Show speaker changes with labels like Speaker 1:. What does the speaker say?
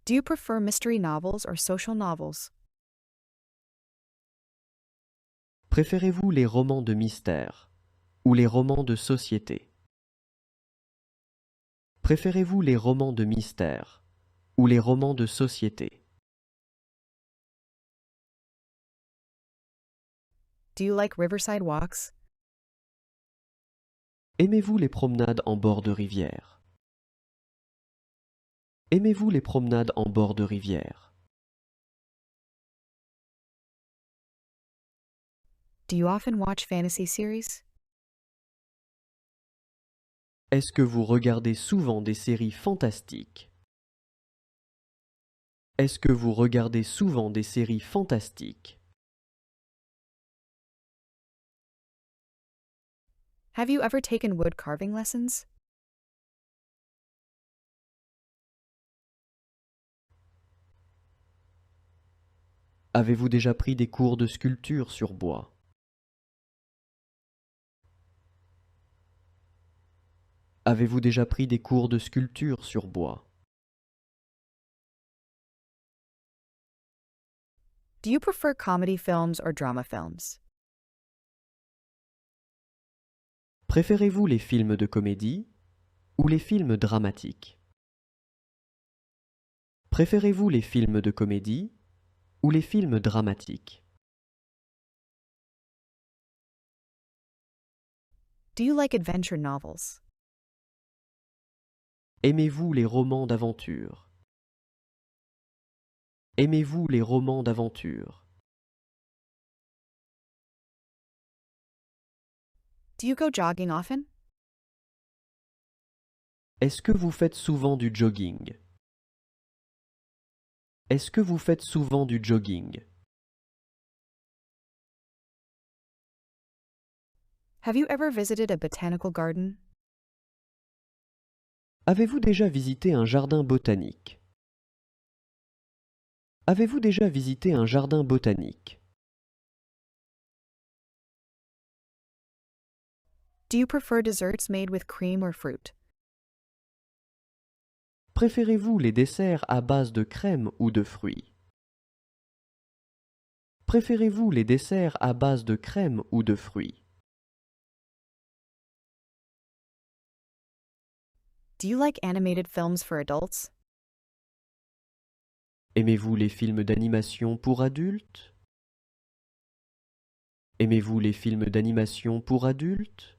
Speaker 1: Do you prefer mystery novels or social novels?
Speaker 2: Préférez-vous les romans de mystère ou les romans de société? Préférez-vous les romans de mystère ou les romans de société?
Speaker 1: Do you like riverside walks?
Speaker 2: Aimez-vous les promenades en bord de rivière? Aimez-vous les promenades en bord de rivière?
Speaker 1: Do you often watch fantasy series?
Speaker 2: Est-ce que vous regardez souvent des séries fantastiques? Est-ce que vous regardez souvent des séries fantastiques?
Speaker 1: Have you ever taken wood carving lessons?
Speaker 2: Avez-vous déjà pris des cours de sculpture sur bois? Avez-vous déjà pris des cours de sculpture sur bois?
Speaker 1: Do you prefer comedy films or drama films?
Speaker 2: Préférez-vous les films de comédie ou les films dramatiques? Préférez-vous les films de comédie ou les films dramatiques?
Speaker 1: Do you like adventure novels?
Speaker 2: Aimez-vous les romans d'aventure? Aimez-vous les romans d'aventure?
Speaker 1: Do you go jogging often?
Speaker 2: Est-ce que vous faites souvent du jogging? Est-ce que vous faites souvent du jogging?
Speaker 1: Have you ever visited a botanical garden?
Speaker 2: Avez-vous déjà visité un jardin botanique? Avez-vous déjà visité un jardin botanique?
Speaker 1: Do you prefer desserts made with cream or fruit?
Speaker 2: Préférez-vous les desserts à base de crème ou de fruits? Préférez-vous les desserts à base de crème ou de fruits?
Speaker 1: Do you like animated films for adults?
Speaker 2: Aimez-vous les films d'animation pour adultes? Aimez-vous les films d'animation pour adultes?